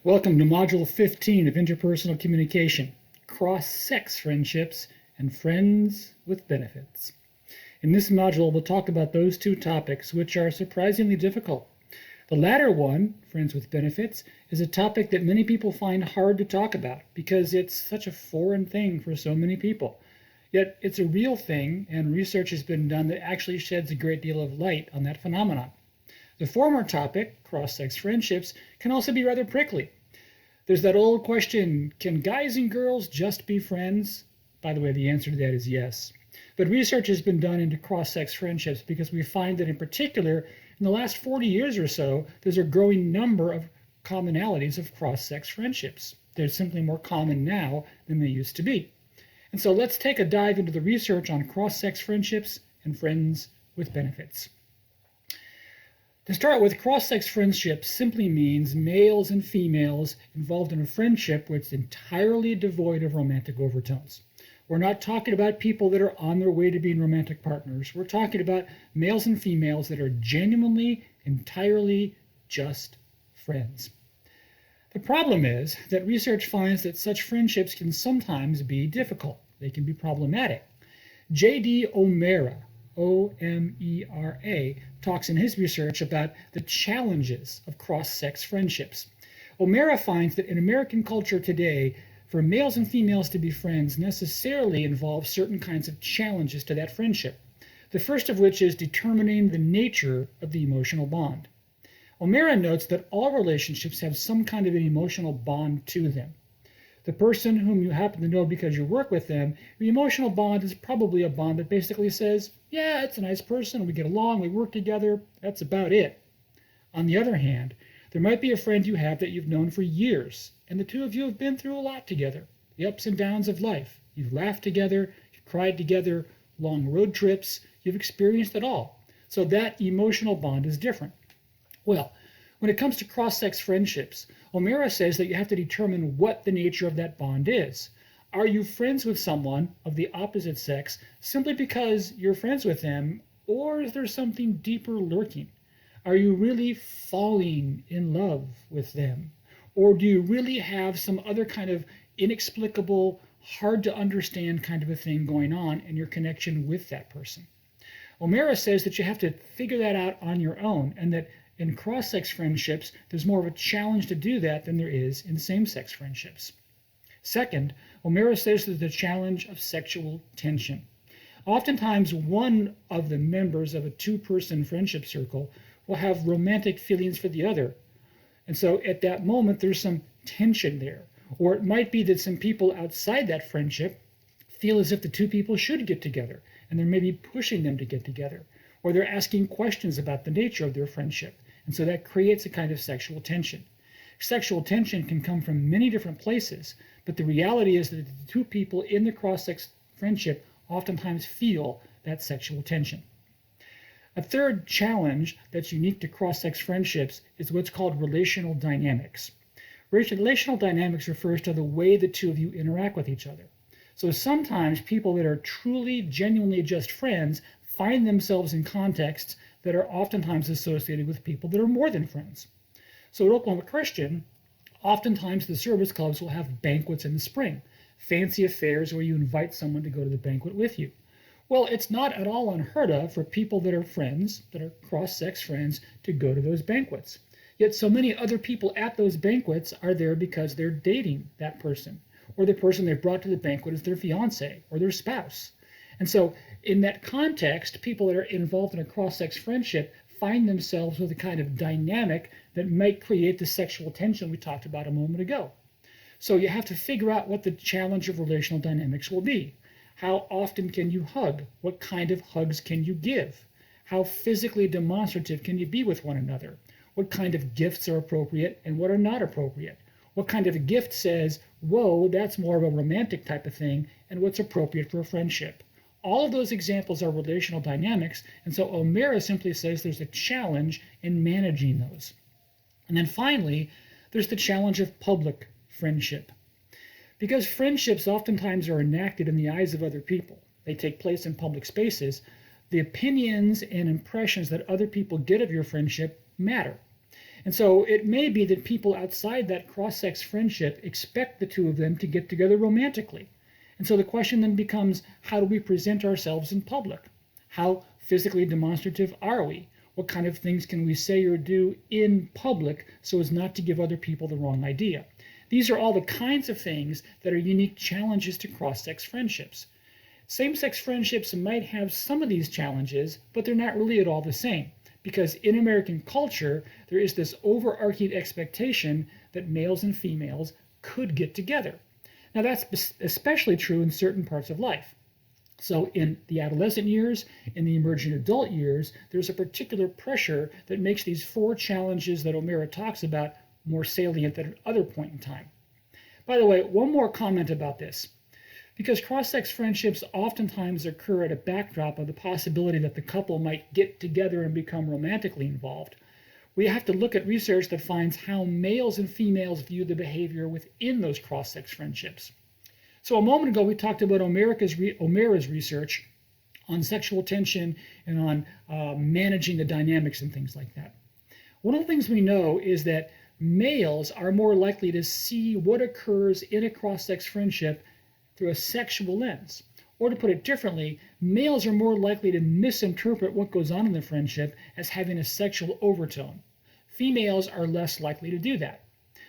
Welcome to Module 15 of Interpersonal Communication, Cross-Sex Friendships and Friends with Benefits. In this module, we'll talk about those two topics, which are surprisingly difficult. The latter one, Friends with Benefits, is a topic that many people find hard to talk about because it's such a foreign thing for so many people. Yet it's a real thing, and research has been done that actually sheds a great deal of light on that phenomenon. The former topic, cross-sex friendships, can also be rather prickly. There's that old question, can guys and girls just be friends? By the way, the answer to that is yes. But research has been done into cross-sex friendships because we find that in particular, in the last 40 years or so, there's a growing number of commonalities of cross-sex friendships. They're simply more common now than they used to be. And so let's take a dive into the research on cross-sex friendships and friends with benefits. To start with, cross-sex friendships simply means males and females involved in a friendship which is entirely devoid of romantic overtones. We're not talking about people that are on their way to being romantic partners. We're talking about males and females that are genuinely, entirely just friends. The problem is that research finds that such friendships can sometimes be difficult. They can be problematic. J.D. O'Meara, O-M-E-R-A, talks in his research about the challenges of cross-sex friendships. O'Meara finds that in American culture today, for males and females to be friends necessarily involves certain kinds of challenges to that friendship. The first of which is determining the nature of the emotional bond. O'Meara notes that all relationships have some kind of an emotional bond to them. The person whom you happen to know because you work with them, the emotional bond is probably a bond that basically says, yeah, it's a nice person, we get along, we work together, that's about it. On the other hand, there might be a friend you have that you've known for years, and the two of you have been through a lot together, the ups and downs of life. You've laughed together, you've cried together, long road trips, you've experienced it all. So that emotional bond is different. Well, when it comes to cross-sex friendships, O'Meara says that you have to determine what the nature of that bond is. Are you friends with someone of the opposite sex simply because you're friends with them, or is there something deeper lurking? Are you really falling in love with them? Or do you really have some other kind of inexplicable, hard to understand kind of a thing going on in your connection with that person? O'Meara says that you have to figure that out on your own, and that in cross-sex friendships, there's more of a challenge to do that than there is in same-sex friendships. Second, O'Meara says there's the challenge of sexual tension. Oftentimes, one of the members of a two-person friendship circle will have romantic feelings for the other. And so at that moment, there's some tension there. Or it might be that some people outside that friendship feel as if the two people should get together, and they're maybe pushing them to get together. Or they're asking questions about the nature of their friendship. And so that creates a kind of sexual tension. Sexual tension can come from many different places, but the reality is that the two people in the cross-sex friendship oftentimes feel that sexual tension. A third challenge that's unique to cross-sex friendships is what's called relational dynamics. Relational dynamics refers to the way the two of you interact with each other. So sometimes people that are truly, genuinely just friends find themselves in contexts that are oftentimes associated with people that are more than friends. So at Oklahoma Christian, oftentimes the service clubs will have banquets in the spring, fancy affairs where you invite someone to go to the banquet with you. Well, it's not at all unheard of for people that are friends, that are cross-sex friends, to go to those banquets. Yet so many other people at those banquets are there because they're dating that person, or the person they brought to the banquet is their fiance or their spouse. And so in that context, people that are involved in a cross-sex friendship find themselves with a kind of dynamic that might create the sexual tension we talked about a moment ago. So you have to figure out what the challenge of relational dynamics will be. How often can you hug? What kind of hugs can you give? How physically demonstrative can you be with one another? What kind of gifts are appropriate and what are not appropriate? What kind of a gift says, whoa, that's more of a romantic type of thing, and what's appropriate for a friendship? All of those examples are relational dynamics, and so O'Meara simply says there's a challenge in managing those. And then finally, there's the challenge of public friendship. Because friendships oftentimes are enacted in the eyes of other people, they take place in public spaces, the opinions and impressions that other people get of your friendship matter. And so it may be that people outside that cross-sex friendship expect the two of them to get together romantically. And so the question then becomes, how do we present ourselves in public? How physically demonstrative are we? What kind of things can we say or do in public so as not to give other people the wrong idea? These are all the kinds of things that are unique challenges to cross-sex friendships. Same-sex friendships might have some of these challenges, but they're not really at all the same, because in American culture, there is this overarching expectation that males and females could get together. Now, that's especially true in certain parts of life. So in the adolescent years, in the emerging adult years, there's a particular pressure that makes these four challenges that O'Meara talks about more salient than at other point in time. By the way, one more comment about this. Because cross-sex friendships oftentimes occur at a backdrop of the possibility that the couple might get together and become romantically involved, we have to look at research that finds how males and females view the behavior within those cross-sex friendships. So a moment ago, we talked about O'Meara's research on sexual tension and on managing the dynamics and things like that. One of the things we know is that males are more likely to see what occurs in a cross-sex friendship through a sexual lens. Or to put it differently, males are more likely to misinterpret what goes on in the friendship as having a sexual overtone. Females are less likely to do that.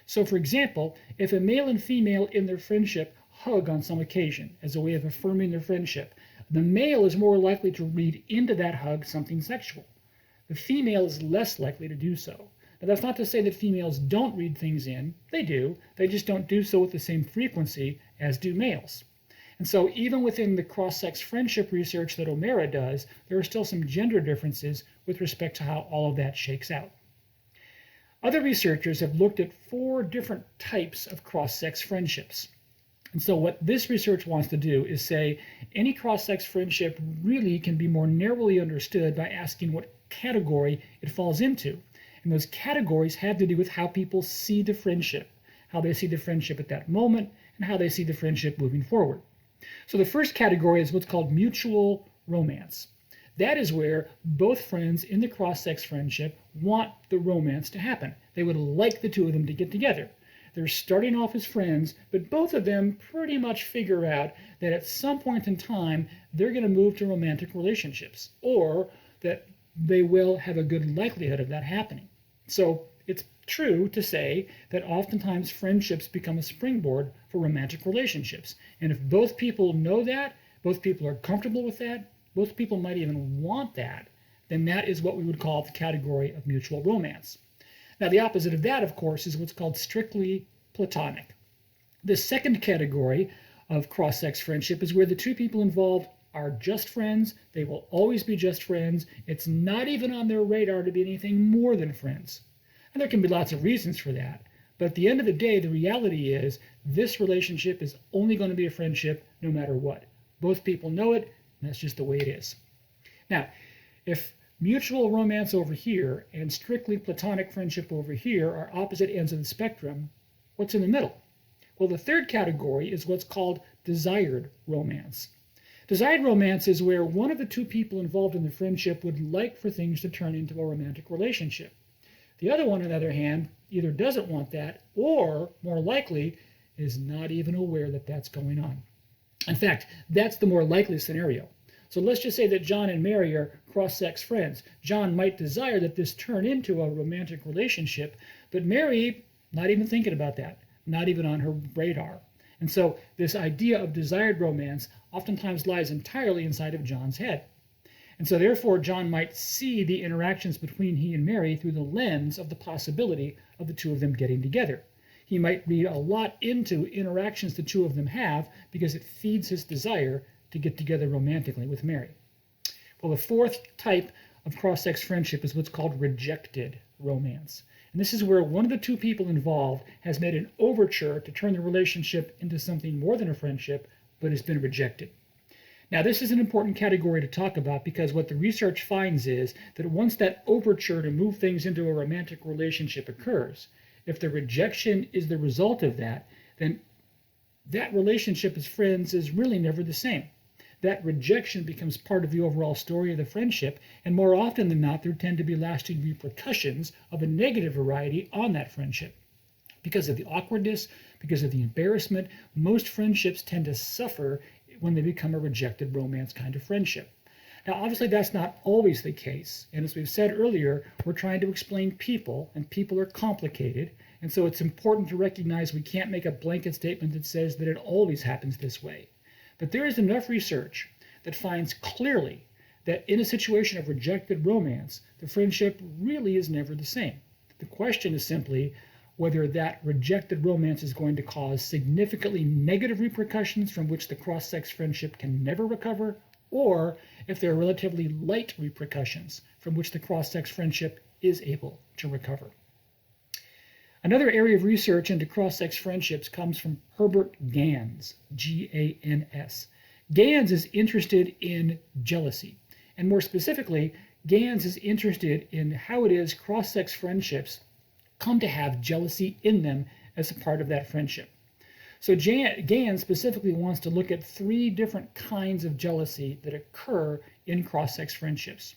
So for example, if a male and female in their friendship hug on some occasion as a way of affirming their friendship, the male is more likely to read into that hug something sexual. The female is less likely to do so. Now, that's not to say that females don't read things in. They do. They just don't do so with the same frequency as do males. And so even within the cross-sex friendship research that O'Meara does, there are still some gender differences with respect to how all of that shakes out. Other researchers have looked at 4 different types of cross-sex friendships. And so what this research wants to do is say any cross-sex friendship really can be more narrowly understood by asking what category it falls into. And those categories have to do with how people see the friendship, how they see the friendship at that moment, and how they see the friendship moving forward. So the first category is what's called mutual romance. That is where both friends in the cross-sex friendship want the romance to happen. They would like the two of them to get together. They're starting off as friends, but both of them pretty much figure out that at some point in time, they're going to move to romantic relationships, or that they will have a good likelihood of that happening. So it's true to say that oftentimes friendships become a springboard for romantic relationships. And if both people know that, both people are comfortable with that, both people might even want that, then that is what we would call the category of mutual romance. Now, the opposite of that, of course, is what's called strictly platonic. The second category of cross-sex friendship is where the two people involved are just friends. They will always be just friends. It's not even on their radar to be anything more than friends. And there can be lots of reasons for that. But at the end of the day, the reality is this relationship is only going to be a friendship no matter what. Both people know it, and that's just the way it is. Now, if mutual romance over here and strictly platonic friendship over here are opposite ends of the spectrum, what's in the middle? Well, the third category is what's called desired romance. Desired romance is where one of the two people involved in the friendship would like for things to turn into a romantic relationship. The other one, on the other hand, either doesn't want that or, more likely, is not even aware that that's going on. In fact, that's the more likely scenario. So let's just say that John and Mary are cross-sex friends. John might desire that this turn into a romantic relationship, but Mary, not even thinking about that, not even on her radar. And so this idea of desired romance oftentimes lies entirely inside of John's head. And so therefore, John might see the interactions between he and Mary through the lens of the possibility of the two of them getting together. He might read a lot into interactions the two of them have because it feeds his desire to get together romantically with Mary. Well, the fourth type of cross-sex friendship is what's called rejected romance. And this is where one of the two people involved has made an overture to turn the relationship into something more than a friendship, but has been rejected. Now, this is an important category to talk about because what the research finds is that once that overture to move things into a romantic relationship occurs, if the rejection is the result of that, then that relationship as friends is really never the same. that rejection becomes part of the overall story of the friendship, and more often than not, there tend to be lasting repercussions of a negative variety on that friendship. Because of the awkwardness, because of the embarrassment, most friendships tend to suffer when they become a rejected romance kind of friendship. Now, obviously, that's not always the case. And as we've said earlier, we're trying to explain people, and people are complicated. And so it's important to recognize we can't make a blanket statement that says that it always happens this way. But there is enough research that finds clearly that in a situation of rejected romance, the friendship really is never the same. The question is simply whether that rejected romance is going to cause significantly negative repercussions from which the cross-sex friendship can never recover, or if there are relatively light repercussions from which the cross-sex friendship is able to recover. Another area of research into cross-sex friendships comes from Herbert Gans, G-A-N-S. Gans is interested in jealousy, and more specifically, Gans is interested in how it is cross-sex friendships come to have jealousy in them as a part of that friendship. So Gans specifically wants to look at 3 different kinds of jealousy that occur in cross-sex friendships.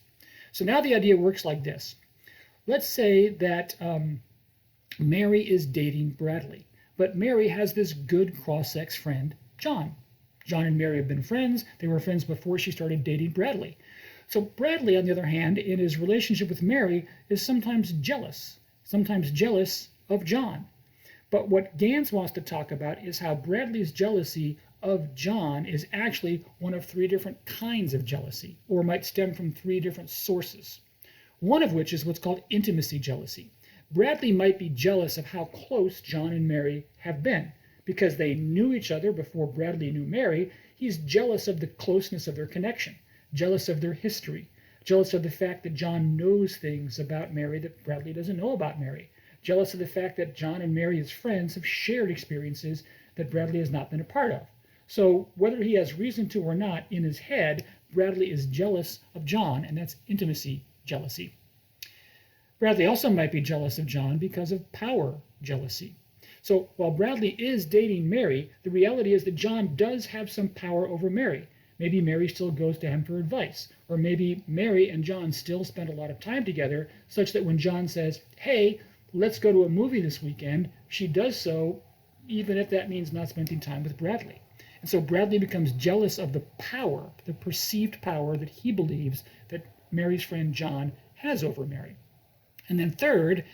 So now the idea works like this. Let's say that Mary is dating Bradley, but Mary has this good cross-sex friend, John. John and Mary have been friends. They were friends before she started dating Bradley. So Bradley, on the other hand, in his relationship with Mary, is sometimes jealous of John. But what Gans wants to talk about is how Bradley's jealousy of John is actually one of 3 different kinds of jealousy, or might stem from 3 different sources. One of which is what's called intimacy jealousy. Bradley might be jealous of how close John and Mary have been. Because they knew each other before Bradley knew Mary, he's jealous of the closeness of their connection, jealous of their history, jealous of the fact that John knows things about Mary that Bradley doesn't know about Mary, jealous of the fact that John and Mary as friends have shared experiences that Bradley has not been a part of. So whether he has reason to or not, in his head, Bradley is jealous of John, and that's intimacy jealousy. Bradley also might be jealous of John because of power jealousy. So while Bradley is dating Mary, the reality is that John does have some power over Mary. Maybe Mary still goes to him for advice, or maybe Mary and John still spend a lot of time together, such that when John says, hey, let's go to a movie this weekend, she does so even if that means not spending time with Bradley. And so Bradley becomes jealous of the power, the perceived power that he believes that Mary's friend John has over Mary. And then third,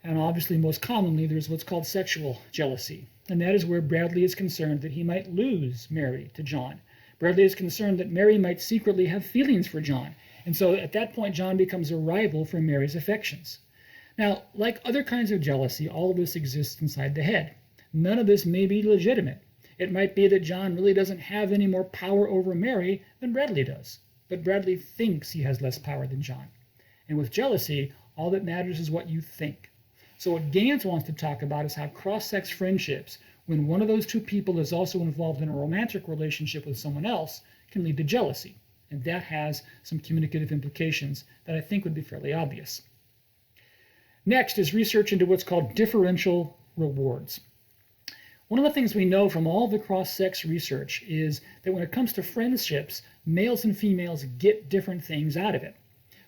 and obviously most commonly, there's what's called sexual jealousy. And that is where Bradley is concerned that he might lose Mary to John. Bradley is concerned that Mary might secretly have feelings for John. And so at that point, John becomes a rival for Mary's affections. Now, like other kinds of jealousy, all of this exists inside the head. None of this may be legitimate. It might be that John really doesn't have any more power over Mary than Bradley does. But Bradley thinks he has less power than John. And with jealousy, all that matters is what you think. So what Gans wants to talk about is how cross-sex friendships, when one of those 2 people is also involved in a romantic relationship with someone else, can lead to jealousy. And that has some communicative implications that I think would be fairly obvious. Next is research into what's called differential rewards. One of the things we know from all the cross-sex research is that when it comes to friendships, males and females get different things out of it.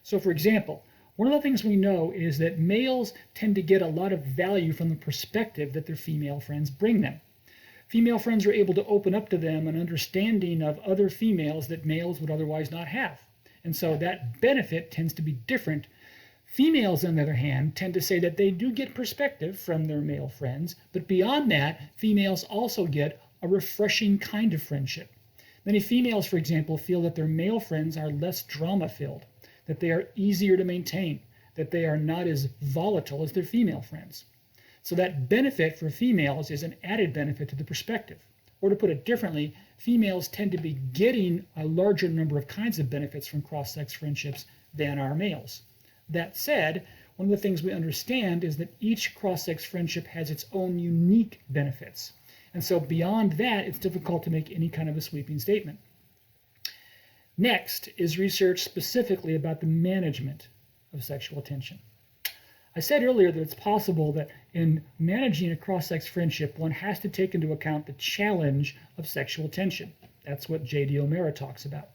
So for example, one of the things we know is that males tend to get a lot of value from the perspective that their female friends bring them. Female friends are able to open up to them an understanding of other females that males would otherwise not have. And so that benefit tends to be different. Females, on the other hand, tend to say that they do get perspective from their male friends, but beyond that, females also get a refreshing kind of friendship. Many females, for example, feel that their male friends are less drama-filled, that they are easier to maintain, that they are not as volatile as their female friends. So that benefit for females is an added benefit to the perspective. Or to put it differently, females tend to be getting a larger number of kinds of benefits from cross-sex friendships than are males. That said, one of the things we understand is that each cross-sex friendship has its own unique benefits. And so beyond that, it's difficult to make any kind of a sweeping statement. Next is research specifically about the management of sexual attention. I said earlier that it's possible that in managing a cross-sex friendship, one has to take into account the challenge of sexual tension. That's what J.D. O'Meara talks about.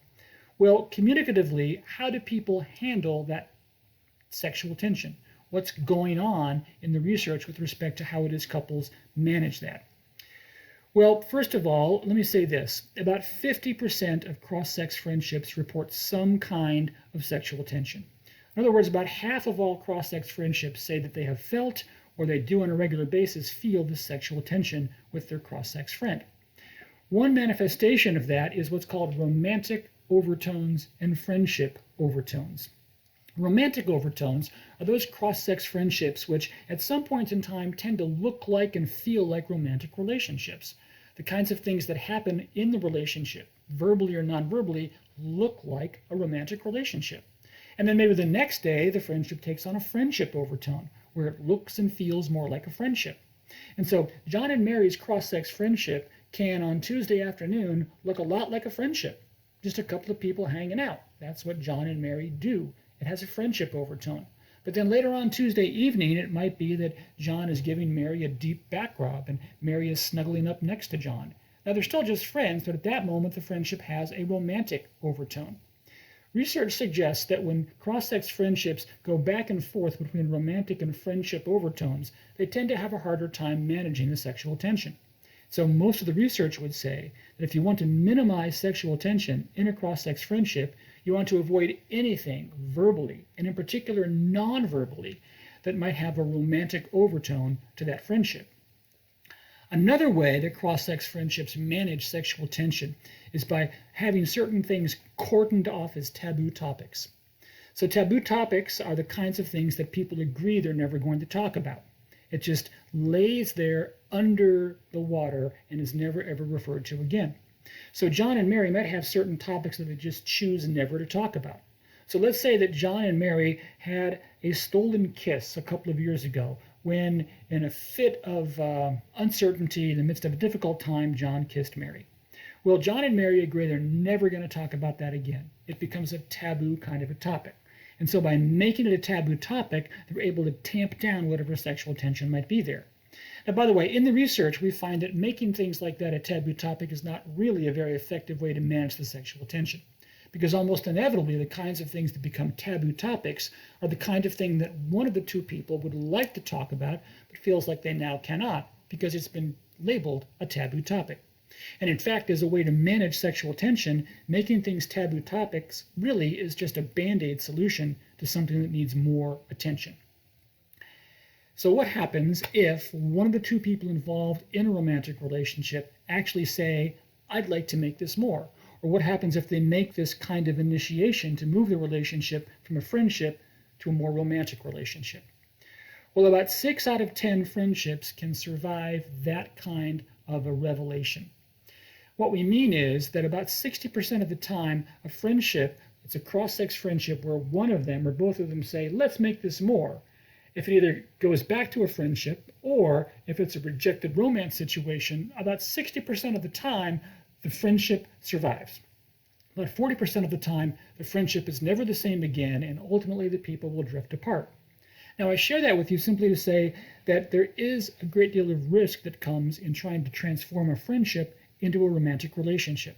Well, communicatively, how do people handle that sexual tension? What's going on in the research with respect to how it is couples manage that? Well, first of all, let me say this. About 50% of cross-sex friendships report some kind of sexual tension. In other words, about half of all cross-sex friendships say that they have felt or they do on a regular basis feel this sexual tension with their cross-sex friend. One manifestation of that is what's called romantic overtones and friendship overtones. Romantic overtones are those cross-sex friendships which at some point in time tend to look like and feel like romantic relationships. The kinds of things that happen in the relationship, verbally or non-verbally, look like a romantic relationship. And then maybe the next day, the friendship takes on a friendship overtone, where it looks and feels more like a friendship. And so John and Mary's cross-sex friendship can, on Tuesday afternoon, look a lot like a friendship. Just a couple of people hanging out. That's what John and Mary do. It has a friendship overtone. But then later on Tuesday evening, it might be that John is giving Mary a deep back rub, and Mary is snuggling up next to John. Now, they're still just friends, but at that moment, the friendship has a romantic overtone. Research suggests that when cross-sex friendships go back and forth between romantic and friendship overtones, they tend to have a harder time managing the sexual tension. So most of the research would say that if you want to minimize sexual tension in a cross-sex friendship, you want to avoid anything verbally, and in particular non-verbally, that might have a romantic overtone to that friendship. Another way that cross-sex friendships manage sexual tension is by having certain things cordoned off as taboo topics. So taboo topics are the kinds of things that people agree they're never going to talk about. It just lays there under the water and is never ever referred to again. So John and Mary might have certain topics that they just choose never to talk about. So let's say that John and Mary had a stolen kiss a couple of years ago when, in a fit of uncertainty in the midst of a difficult time, John kissed Mary. Well, John and Mary agree they're never going to talk about that again. It becomes a taboo kind of a topic. And so by making it a taboo topic, they're able to tamp down whatever sexual tension might be there. Now, by the way, in the research, we find that making things like that a taboo topic is not really a very effective way to manage the sexual tension, because almost inevitably the kinds of things that become taboo topics are the kind of thing that one of the two people would like to talk about but feels like they now cannot because it's been labeled a taboo topic. And in fact, as a way to manage sexual tension, making things taboo topics really is just a band-aid solution to something that needs more attention. So what happens if one of the two people involved in a romantic relationship actually say, I'd like to make this more? Or what happens if they make this kind of initiation to move the relationship from a friendship to a more romantic relationship? Well, about 6 out of 10 friendships can survive that kind of a revelation. What we mean is that about 60% of the time, a friendship, it's a cross-sex friendship where one of them or both of them say, let's make this more. If it either goes back to a friendship or if it's a rejected romance situation, about 60% of the time, the friendship survives. About 40% of the time, the friendship is never the same again, and ultimately the people will drift apart. Now, I share that with you simply to say that there is a great deal of risk that comes in trying to transform a friendship into a romantic relationship.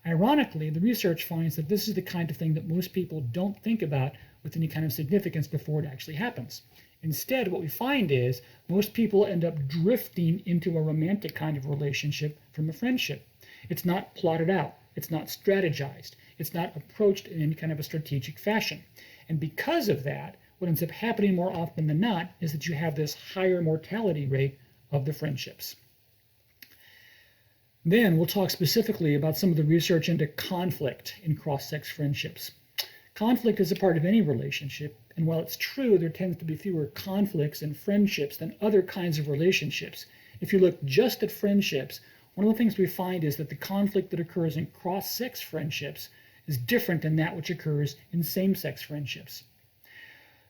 Ironically, the research finds that this is the kind of thing that most people don't think about with any kind of significance before it actually happens. Instead, what we find is most people end up drifting into a romantic kind of relationship from a friendship. It's not plotted out. It's not strategized. It's not approached in any kind of a strategic fashion. And because of that, what ends up happening more often than not is that you have this higher mortality rate of the friendships. Then we'll talk specifically about some of the research into conflict in cross-sex friendships. Conflict is a part of any relationship, and while it's true there tends to be fewer conflicts in friendships than other kinds of relationships, if you look just at friendships, one of the things we find is that the conflict that occurs in cross-sex friendships is different than that which occurs in same-sex friendships.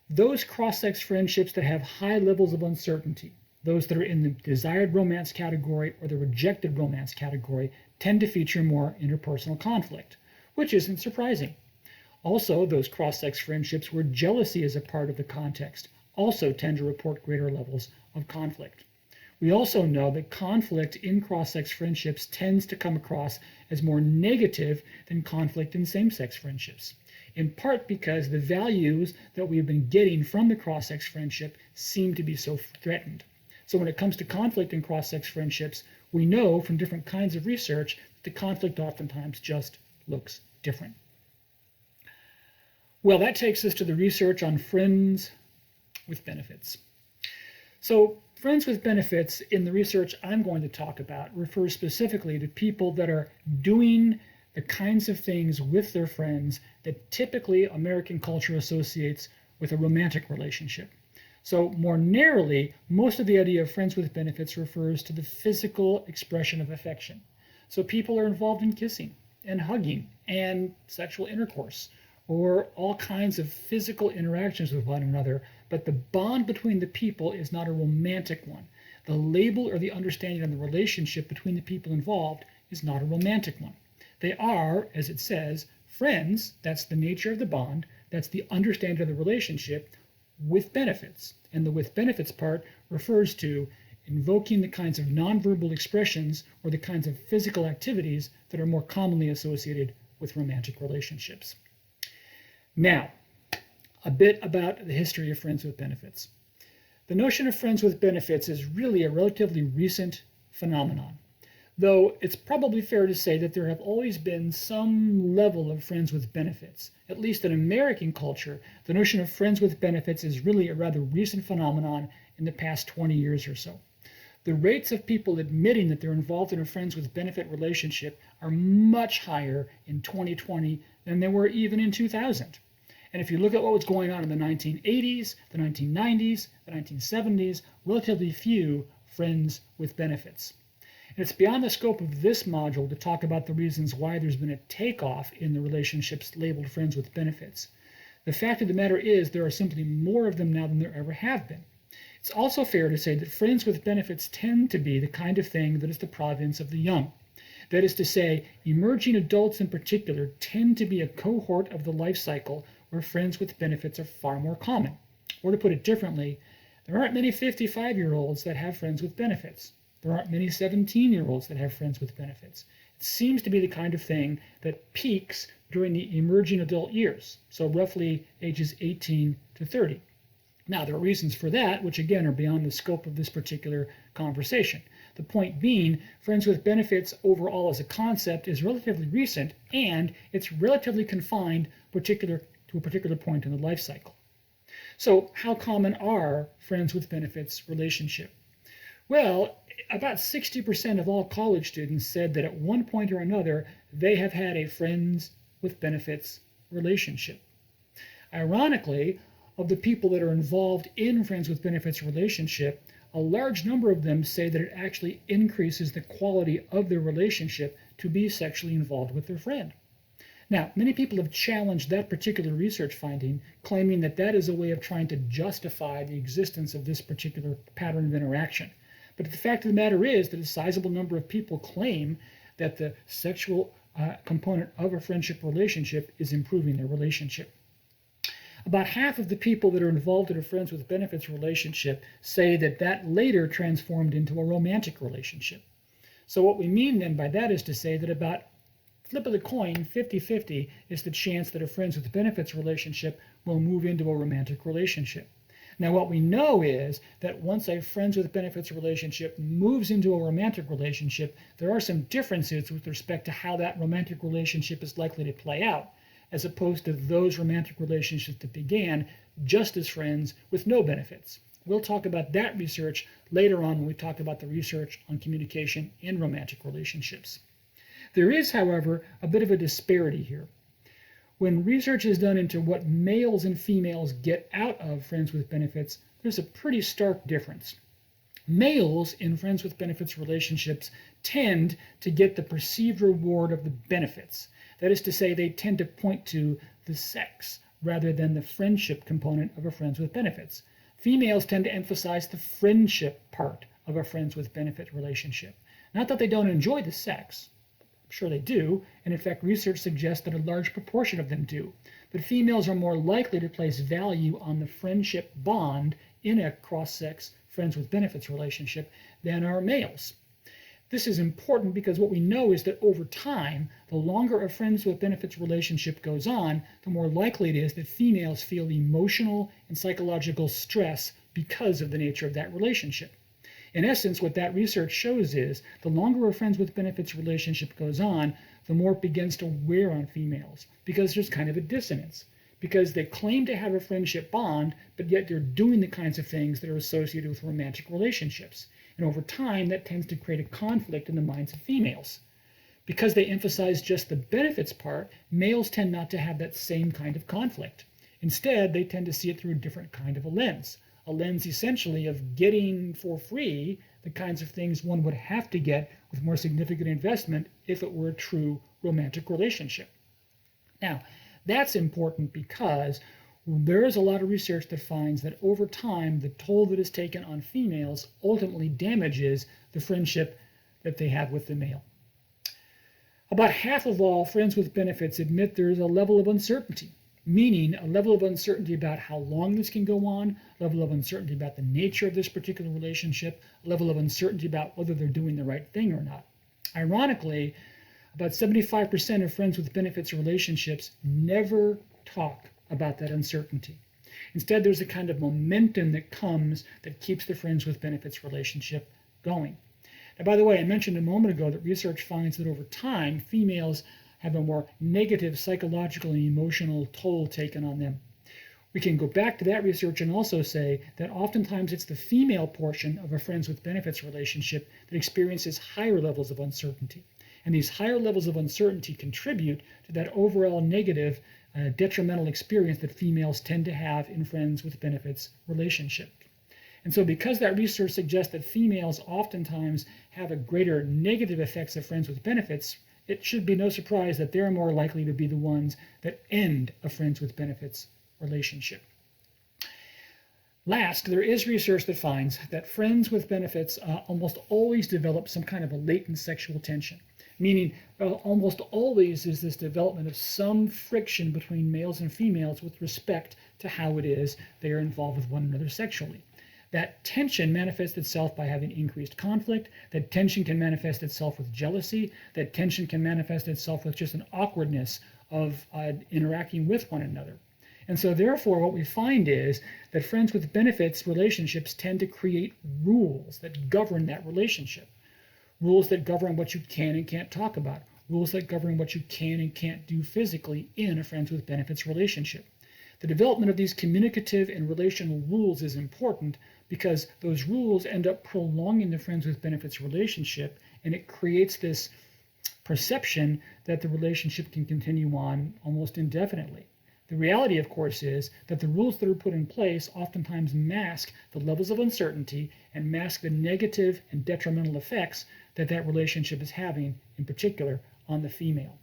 Those cross-sex friendships that have high levels of uncertainty, those that are in the desired romance category or the rejected romance category, tend to feature more interpersonal conflict, which isn't surprising. Also, those cross-sex friendships where jealousy is a part of the context also tend to report greater levels of conflict. We also know that conflict in cross-sex friendships tends to come across as more negative than conflict in same-sex friendships, in part because the values that we've been getting from the cross-sex friendship seem to be so threatened. So when it comes to conflict in cross-sex friendships, we know from different kinds of research that the conflict oftentimes just looks different. Well, that takes us to the research on friends with benefits. So friends with benefits in the research I'm going to talk about refers specifically to people that are doing the kinds of things with their friends that typically American culture associates with a romantic relationship. So more narrowly, most of the idea of friends with benefits refers to the physical expression of affection. So people are involved in kissing and hugging and sexual intercourse, or all kinds of physical interactions with one another, but the bond between the people is not a romantic one. The label or the understanding of the relationship between the people involved is not a romantic one. They are, as it says, friends, that's the nature of the bond, that's the understanding of the relationship, with benefits. And the with benefits part refers to invoking the kinds of nonverbal expressions or the kinds of physical activities that are more commonly associated with romantic relationships. Now, a bit about the history of friends with benefits. The notion of friends with benefits is really a relatively recent phenomenon, though it's probably fair to say that there have always been some level of friends with benefits. At least in American culture, the notion of friends with benefits is really a rather recent phenomenon in the past 20 years or so. The rates of people admitting that they're involved in a friends with benefit relationship are much higher in 2020 than they were even in 2000. And if you look at what was going on in the 1980s, the 1990s, the 1970s, relatively few friends with benefits. And it's beyond the scope of this module to talk about the reasons why there's been a takeoff in the relationships labeled friends with benefits. The fact of the matter is there are simply more of them now than there ever have been. It's also fair to say that friends with benefits tend to be the kind of thing that is the province of the young. That is to say, emerging adults in particular tend to be a cohort of the life cycle where friends with benefits are far more common. Or to put it differently, there aren't many 55-year-olds that have friends with benefits. There aren't many 17-year-olds that have friends with benefits. It seems to be the kind of thing that peaks during the emerging adult years, so roughly ages 18 to 30. Now, there are reasons for that, which again are beyond the scope of this particular conversation. The point being, friends with benefits overall as a concept is relatively recent, and it's relatively confined to a particular point in the life cycle. So how common are friends with benefits relationship? Well, about 60% of all college students said that at one point or another they have had a friends with benefits relationship. Ironically, of the people that are involved in friends with benefits relationship, a large number of them say that it actually increases the quality of their relationship to be sexually involved with their friend. Now, many people have challenged that particular research finding, claiming that that is a way of trying to justify the existence of this particular pattern of interaction. But the fact of the matter is that a sizable number of people claim that the sexual component of a friendship relationship is improving their relationship. About half of the people that are involved in a friends with benefits relationship say that that later transformed into a romantic relationship. So what we mean then by that is to say that about flip of the coin, 50-50 is the chance that a friends with benefits relationship will move into a romantic relationship. Now what we know is that once a friends with benefits relationship moves into a romantic relationship, there are some differences with respect to how that romantic relationship is likely to play out, as opposed to those romantic relationships that began just as friends with no benefits. We'll talk about that research later on when we talk about the research on communication in romantic relationships. There is, however, a bit of a disparity here. When research is done into what males and females get out of friends with benefits, there's a pretty stark difference. Males in friends with benefits relationships tend to get the perceived reward of the benefits. That is to say, they tend to point to the sex rather than the friendship component of a friends with benefits. Females tend to emphasize the friendship part of a friends with benefit relationship. Not that they don't enjoy the sex. I'm sure they do, and in fact research suggests that a large proportion of them do. But females are more likely to place value on the friendship bond in a cross-sex friends with benefits relationship than are males. This is important because what we know is that over time, the longer a friends with benefits relationship goes on, the more likely it is that females feel emotional and psychological stress because of the nature of that relationship. In essence, what that research shows is the longer a friends with benefits relationship goes on, the more it begins to wear on females, because there's kind of a dissonance. Because they claim to have a friendship bond, but yet they're doing the kinds of things that are associated with romantic relationships. And over time, that tends to create a conflict in the minds of females. Because they emphasize just the benefits part, males tend not to have that same kind of conflict. Instead, they tend to see it through a different kind of a lens essentially of getting for free the kinds of things one would have to get with more significant investment if it were a true romantic relationship. Now, that's important because there is a lot of research that finds that over time, the toll that is taken on females ultimately damages the friendship that they have with the male. About half of all friends with benefits admit there is a level of uncertainty, meaning a level of uncertainty about how long this can go on, a level of uncertainty about the nature of this particular relationship, a level of uncertainty about whether they're doing the right thing or not. Ironically, about 75% of friends with benefits relationships never talk about that uncertainty. Instead, there's a kind of momentum that comes that keeps the friends with benefits relationship going. Now, by the way, I mentioned a moment ago that research finds that over time, females have a more negative psychological and emotional toll taken on them. We can go back to that research and also say that oftentimes it's the female portion of a friends with benefits relationship that experiences higher levels of uncertainty. And these higher levels of uncertainty contribute to that overall negative, detrimental experience that females tend to have in friends with benefits relationship. And so because that research suggests that females oftentimes have a greater negative effects of friends with benefits, it should be no surprise that they're more likely to be the ones that end a friends with benefits relationship. Last, there is research that finds that friends with benefits almost always develop some kind of a latent sexual tension, meaning almost always is this development of some friction between males and females with respect to how it is they are involved with one another sexually. That tension manifests itself by having increased conflict. That tension can manifest itself with jealousy. That tension can manifest itself with just an awkwardness of interacting with one another. And so therefore, what we find is that friends with benefits relationships tend to create rules that govern that relationship. Rules that govern what you can and can't talk about. Rules that govern what you can and can't do physically in a friends with benefits relationship. The development of these communicative and relational rules is important because those rules end up prolonging the friends with benefits relationship, and it creates this perception that the relationship can continue on almost indefinitely. The reality, of course, is that the rules that are put in place oftentimes mask the levels of uncertainty and mask the negative and detrimental effects that that relationship is having, in particular, on the female.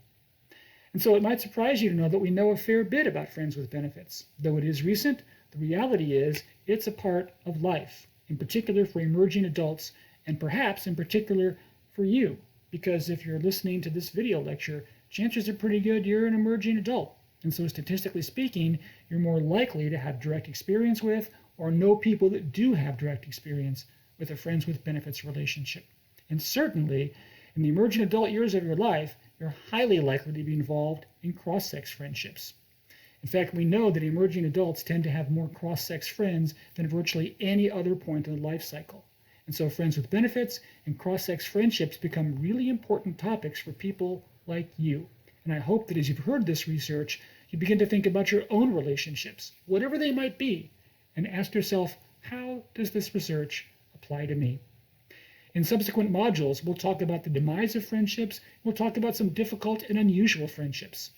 And so it might surprise you to know that we know a fair bit about friends with benefits. Though it is recent, the reality is it's a part of life, in particular for emerging adults, and perhaps in particular for you, because if you're listening to this video lecture, chances are pretty good you're an emerging adult. And so statistically speaking, you're more likely to have direct experience with or know people that do have direct experience with a friends with benefits relationship. And certainly, in the emerging adult years of your life, you're highly likely to be involved in cross-sex friendships. In fact, we know that emerging adults tend to have more cross-sex friends than virtually any other point in the life cycle. And so friends with benefits and cross-sex friendships become really important topics for people like you. And I hope that as you've heard this research, you begin to think about your own relationships, whatever they might be, and ask yourself, how does this research apply to me? In subsequent modules, we'll talk about the demise of friendships. We'll talk about some difficult and unusual friendships.